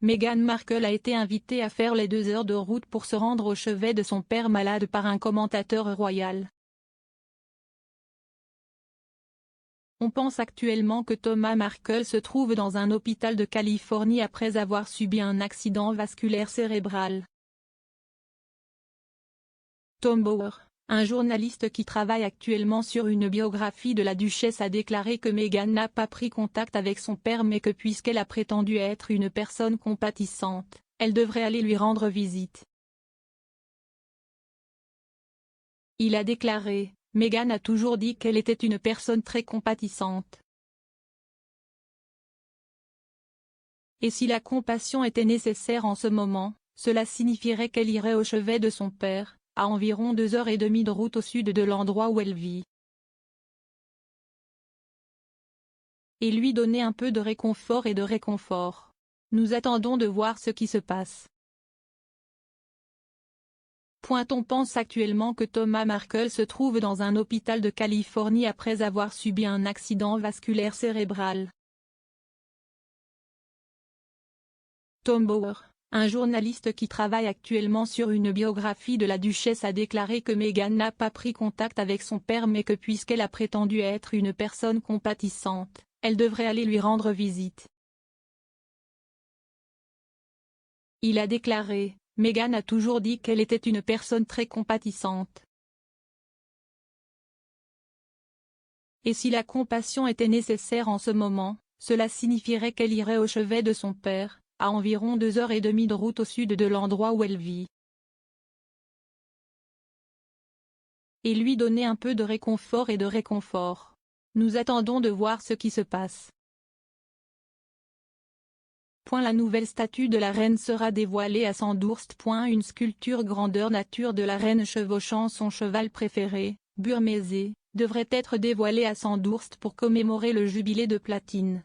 Meghan Markle a été invitée à faire les 2 heures de route pour se rendre au chevet de son père malade par un commentateur royal. On pense actuellement que Thomas Markle se trouve dans un hôpital de Californie après avoir subi un accident vasculaire cérébral. Tom Bower, un journaliste qui travaille actuellement sur une biographie de la duchesse, a déclaré que Meghan n'a pas pris contact avec son père mais que puisqu'elle a prétendu être une personne compatissante, elle devrait aller lui rendre visite. Il a déclaré: Meghan a toujours dit qu'elle était une personne très compatissante. Et si la compassion était nécessaire en ce moment, cela signifierait qu'elle irait au chevet de son père, à environ 2 heures et demie de route au sud de l'endroit où elle vit. Et lui donner un peu de réconfort et de réconfort. Nous attendons de voir ce qui se passe. On pense actuellement que Thomas Markle se trouve dans un hôpital de Californie après avoir subi un accident vasculaire cérébral. Tom Bower, un journaliste qui travaille actuellement sur une biographie de la duchesse, a déclaré que Meghan n'a pas pris contact avec son père mais que puisqu'elle a prétendu être une personne compatissante, elle devrait aller lui rendre visite. Il a déclaré: Meghan a toujours dit qu'elle était une personne très compatissante. Et si la compassion était nécessaire en ce moment, cela signifierait qu'elle irait au chevet de son père, à environ 2 heures et demie de route au sud de l'endroit où elle vit. Et lui donner un peu de réconfort et de réconfort. Nous attendons de voir ce qui se passe. La nouvelle statue de la reine sera dévoilée à Sandhurst. Une sculpture grandeur nature de la reine chevauchant son cheval préféré, Burmese, devrait être dévoilée à Sandhurst pour commémorer le jubilé de platine.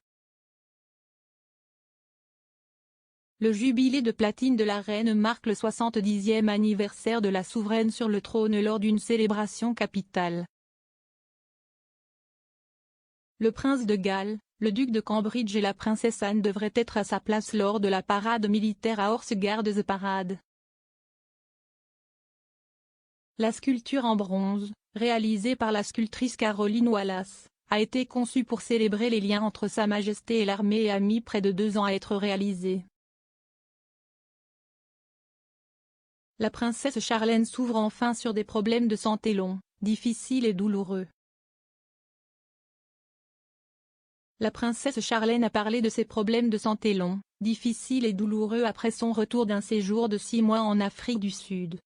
Le jubilé de platine de la reine marque le 70e anniversaire de la souveraine sur le trône lors d'une célébration capitale. Le prince de Galles, le duc de Cambridge et la princesse Anne devraient être à sa place lors de la parade militaire à Horse Guards Parade. La sculpture en bronze, réalisée par la sculptrice Caroline Wallace, a été conçue pour célébrer les liens entre Sa Majesté et l'armée et a mis près de 2 ans à être réalisée. La princesse Charlène s'ouvre enfin sur des problèmes de santé longs, difficiles et douloureux. La princesse Charlène a parlé de ses problèmes de santé longs, difficiles et douloureux après son retour d'un séjour de 6 mois en Afrique du Sud.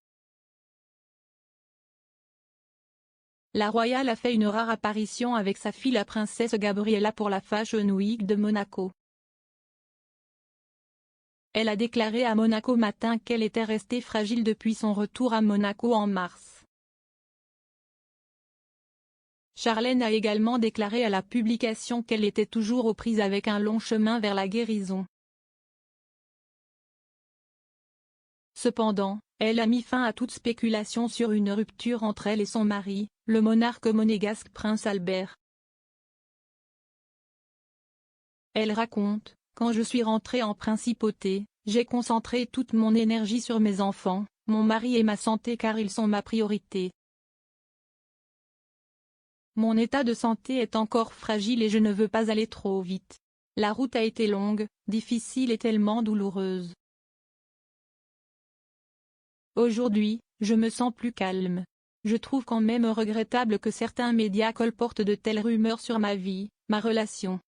La royale a fait une rare apparition avec sa fille la princesse Gabriella pour la Fashion Week de Monaco. Elle a déclaré à Monaco Matin qu'elle était restée fragile depuis son retour à Monaco en mars. Charlène a également déclaré à la publication qu'elle était toujours aux prises avec un long chemin vers la guérison. Cependant, elle a mis fin à toute spéculation sur une rupture entre elle et son mari, le monarque monégasque prince Albert. Elle raconte: Quand je suis rentrée en principauté, j'ai concentré toute mon énergie sur mes enfants, mon mari et ma santé car ils sont ma priorité. Mon état de santé est encore fragile et je ne veux pas aller trop vite. La route a été longue, difficile et tellement douloureuse. Aujourd'hui, je me sens plus calme. Je trouve quand même regrettable que certains médias colportent de telles rumeurs sur ma vie, ma relation.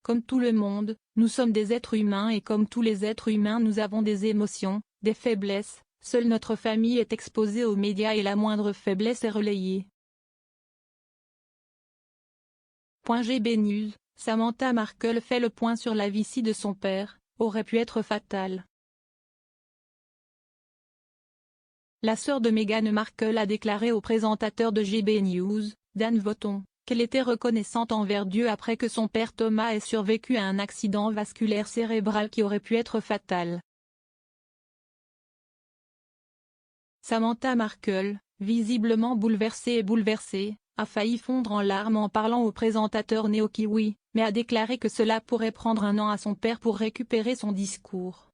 Comme tout le monde, nous sommes des êtres humains et comme tous les êtres humains nous avons des émotions, des faiblesses. Seule notre famille est exposée aux médias et la moindre faiblesse est relayée. GB News, Samantha Markle fait le point sur la vessie de son père, aurait pu être fatale. La sœur de Meghan Markle a déclaré au présentateur de GB News, Dan Vaughton, qu'elle était reconnaissante envers Dieu après que son père Thomas ait survécu à un accident vasculaire cérébral qui aurait pu être fatal. Samantha Markle, visiblement bouleversée, a failli fondre en larmes en parlant au présentateur néo-kiwi, mais a déclaré que cela pourrait prendre 1 an à son père pour récupérer son discours.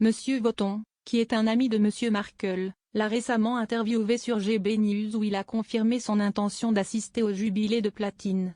Monsieur Wotton, qui est un ami de Monsieur Markle, l'a récemment interviewé sur GB News où il a confirmé son intention d'assister au jubilé de platine.